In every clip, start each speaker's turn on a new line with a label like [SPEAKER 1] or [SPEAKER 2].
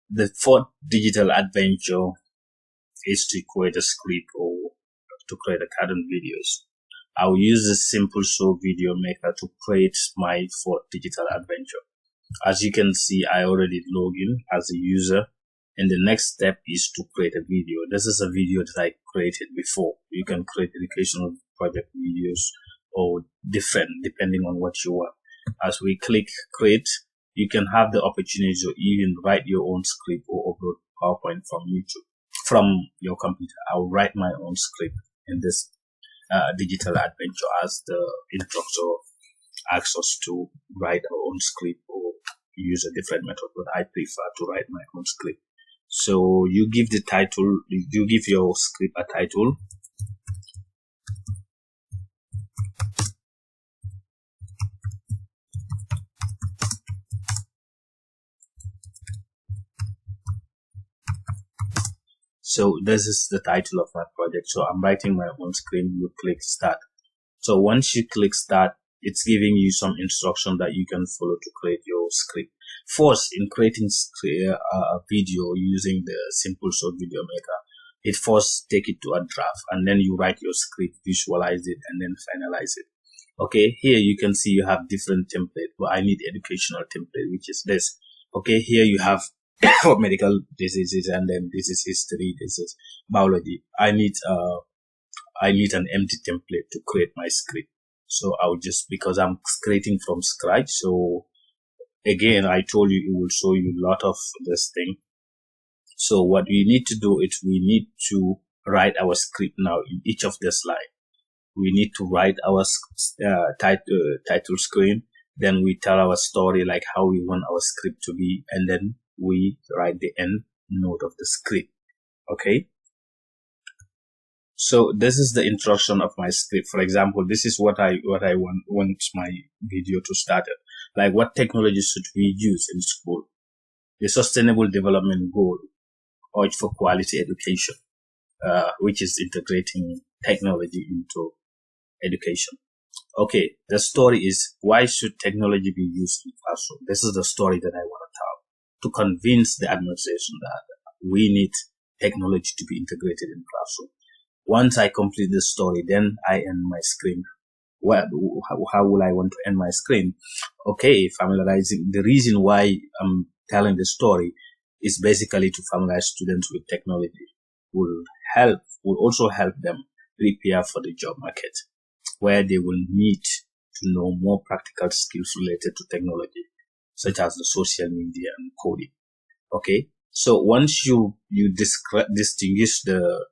[SPEAKER 1] The fourth digital adventure is to create a script or to create a cartoon videos. I'll use the Simple Show Video Maker to create my fourth digital adventure. As you can see, I already log in as a user, and the next step is to create a video. This is a video that I created before. You can create educational project videos or different depending on what you want. As we click create, you can have the opportunity to even write your own script or upload PowerPoint from YouTube, from your computer. I'll write my own script in this digital adventure, as the instructor asks us to write our own script or use a different method, but I prefer to write my own script. So you give the title, you give your script a title. So this is the title of my project. So I'm writing my own script. You click start. So once you click start, it's giving you some instruction that you can follow to create your script. First, in creating a video using the Simple Show Video Maker, it first take it to a draft, and then you write your script, visualize it, and then finalize it. Okay, here you can see you have different templates, but I need educational template, which is this. Okay, here you have for medical diseases, and then this is history, this is biology. I need an empty template to create my script. So I'll just, because I'm creating from scratch, so again, I told you it will show you a lot of this thing. So what we need to do is we need to write our script now in each of the slide. We need to write our title screen. Then we tell our story, like how we want our script to be, and then we write the end note of the script. Okay. So this is the introduction of my script. For example, this is what I want my video to start at. Like, what technology should we use in school? The Sustainable Development Goal urge for quality education, which is integrating technology into education. Okay, the story is, why should technology be used in classroom? This is the story that I want to tell, to convince the administration that we need technology to be integrated in classroom. Once I complete this story, then I end my screen. Well, how will I want to end my screen? Okay, familiarizing. The reason why I'm telling the story is basically to familiarize students with technology. Will also help them prepare for the job market, where they will need to know more practical skills related to technology, such as the social media and coding. Okay, so once you distinguish the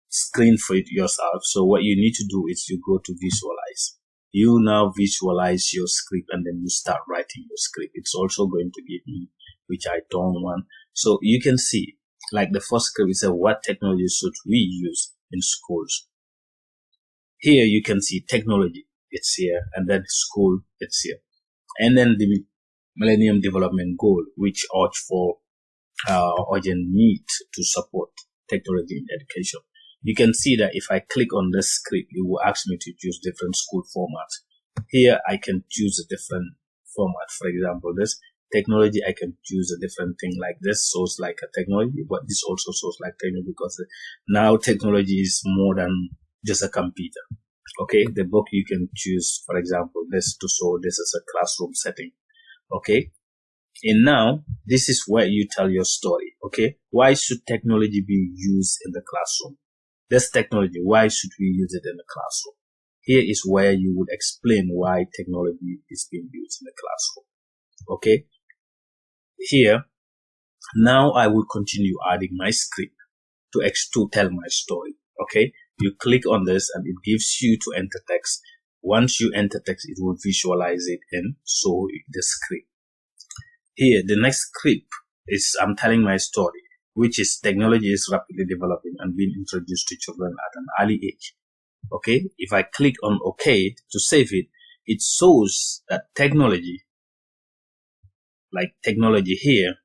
[SPEAKER 1] screen for it yourself, so what you need to do is you go to visualize. You now visualize your script, and then you start writing your script. It's also going to give me, which I don't want. So you can see, like the first script is what technology should we use in schools. Here you can see technology, it's here, and then school, it's here. And then the Millennium Development Goal, which urge for urgent need to support technology in education. You can see that if I click on this script, it will ask me to choose different school formats. Here I can choose a different format. For example, this technology, I can choose a different thing. Like this shows like a technology, but this also shows like technology, because now technology is more than just a computer. Okay, the book you can choose, for example, this to show this is a classroom setting. Okay, and now this is where you tell your story. Okay, why should technology be used in the classroom? This technology, why should we use it in the classroom? Here is where you would explain why technology is being used in the classroom. Okay, here now I will continue adding my script to tell my story. Okay, you click on this and it gives you to enter text. Once you enter text, it will visualize it and show the script. Here, the next script is I'm telling my story, which is technology is rapidly developing and being introduced to children at an early age. Okay, if I click on OK to save it, it shows that technology, like technology here,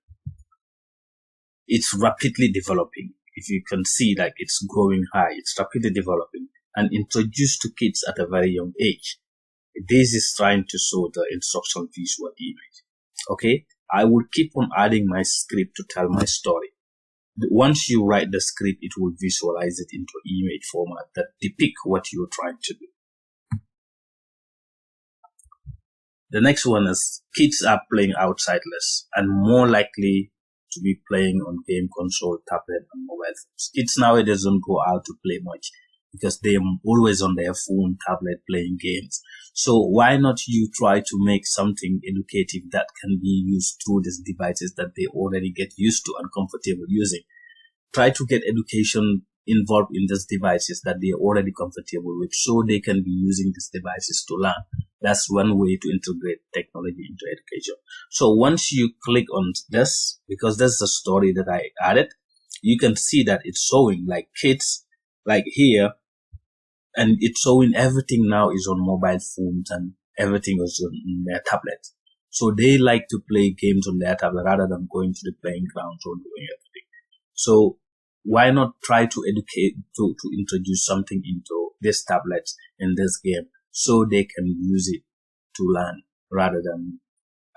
[SPEAKER 1] it's rapidly developing. If you can see, like it's growing high, it's rapidly developing and introduced to kids at a very young age. This is trying to show the instructional visual image. Okay, I will keep on adding my script to tell my story. Once you write the script, it will visualize it into image format that depict what you're trying to do. The next one is kids are playing outside less and more likely to be playing on game console, tablet, and mobile phones. Kids nowadays don't go out to play much because they're always on their phone, tablet, playing games. So why not you try to make something educative that can be used through these devices that they already get used to and comfortable using? Try to get education involved in these devices that they are already comfortable with, so they can be using these devices to learn. That's one way to integrate technology into education. So once you click on this, because this is a story that I added, you can see that it's showing like kids, like here, and it's showing everything now is on mobile phones and everything is on their tablet. So they like to play games on their tablet rather than going to the playing grounds or doing everything. So why not try to educate, to introduce something into this tablet in this game so they can use it to learn rather than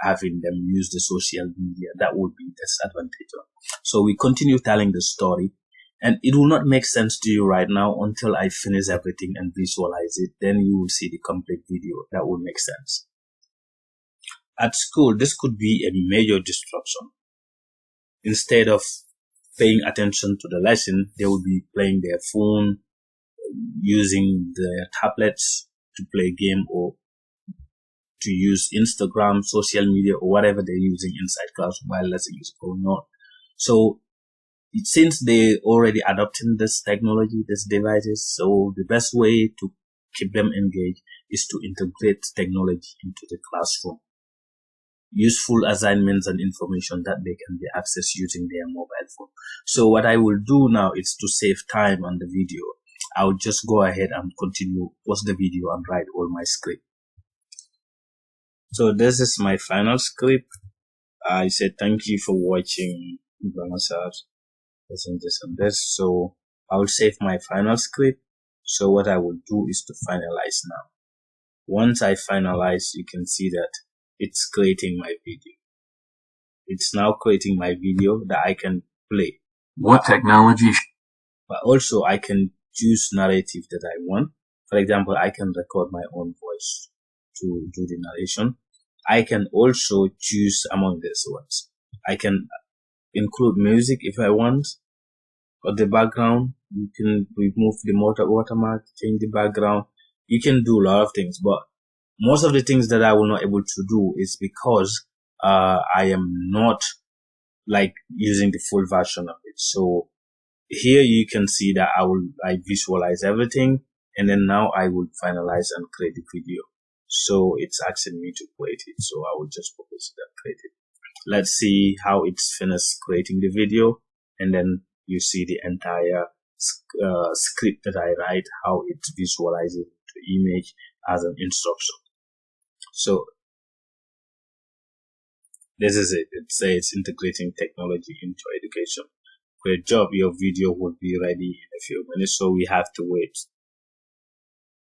[SPEAKER 1] having them use the social media? That would be disadvantageous. So we continue telling the story, and it will not make sense to you right now until I finish everything and visualize it. Then you will see the complete video. That will make sense. At school, this could be a major distraction. Instead of paying attention to the lesson, they will be playing their phone, using their tablets to play game or to use Instagram, social media, or whatever they're using inside class while lesson is going on. So since they already adopting this technology, these devices, so the best way to keep them engaged is to integrate technology into the classroom. Useful assignments and information that they can be accessed using their mobile phone. So what I will do now is to save time on the video. I'll just go ahead and continue, pause the video and write all my script. So this is my final script. I said thank you for watching this. So I will save my final script. So what I will do is to finalize now. Once I finalize, you can see that it's creating my video. It's now creating my video that I can play.
[SPEAKER 2] What technology?
[SPEAKER 1] But also I can choose narrative that I want. For example, I can record my own voice to do the narration. I can also choose among these ones. I can include music if I want. Or the background, you can remove the watermark, change the background. You can do a lot of things, but most of the things that I will not able to do is because I am not like using the full version of it. So here you can see that I visualize everything, and then now I will finalize and create the video. So it's asking me to create it, so I will just focus on create it. Let's see how it's finished creating the video, and then you see the entire script that I write, how it's visualizing to image as an instruction. So this is it. It says integrating technology into education. Great job. Your video will be ready in a few minutes, so we have to wait.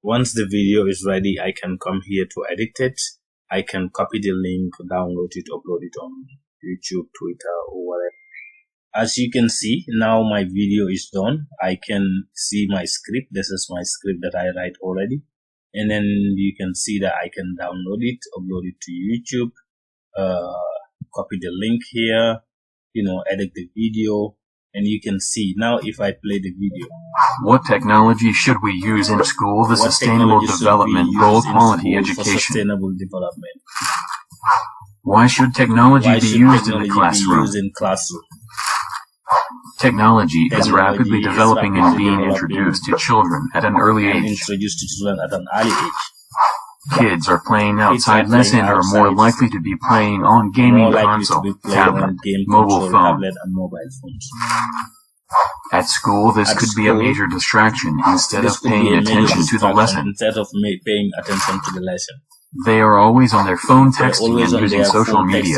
[SPEAKER 1] Once the video is ready, I can come here to edit it. I can copy the link, download it, upload it on YouTube, Twitter, or whatever. As you can see, now my video is done. I can see my script. This is my script that I write already. And then you can see that I can download it, upload it to YouTube, copy the link here, edit the video, and you can see now if I play the video.
[SPEAKER 2] What technology should we use in school? The sustainable development, role quality education.
[SPEAKER 1] Sustainable development.
[SPEAKER 2] Why should technology be used in the classroom? Technology is rapidly developing and being introduced to children at an early age. Kids are playing outside less and are more likely to be playing on gaming console, tablet, mobile phone. At school, this could be a major distraction instead of paying attention to the lesson. They are always on their phone texting and using social media.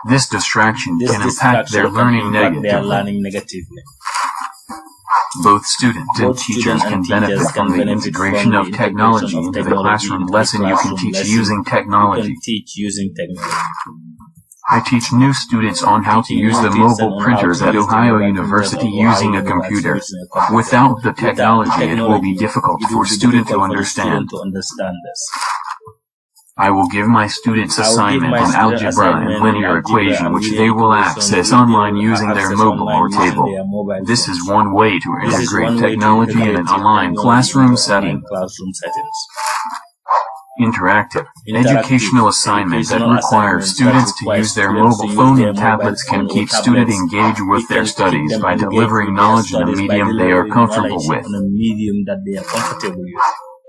[SPEAKER 2] This distraction can impact their learning negatively. Both students and teachers can benefit from the integration of technology into the classroom lesson. You can teach using technology. I teach new students on how to use the mobile printers at Ohio University using a computer. Without the technology, it will be difficult for students to understand. I will give my students assignment on algebra and linear equation which they will access online using their mobile or table. This is one way to integrate technology in an online classroom setting. Interactive, educational assignments that require students to use their mobile phone and tablets can keep students engaged with their studies by delivering knowledge in a medium they are comfortable with.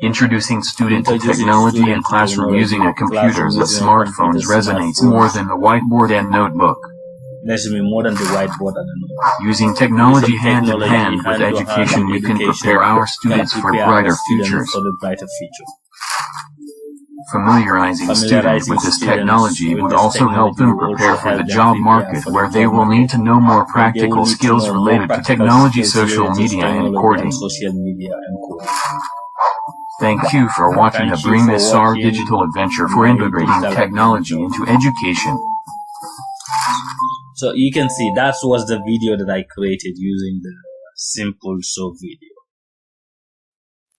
[SPEAKER 2] Introducing students to technology in classroom using a computers and smartphones resonates more than the whiteboard and notebook. Using technology hand in hand with education, we can prepare our students for brighter futures. Familiarizing students with this technology would also help them prepare for the job market, where they will need to know more practical skills related to technology, social media, and coding. Thank you for watching the Bring This Our digital adventure for integrating technology into education.
[SPEAKER 1] So you can see that was the video that I created using the Simple Show video.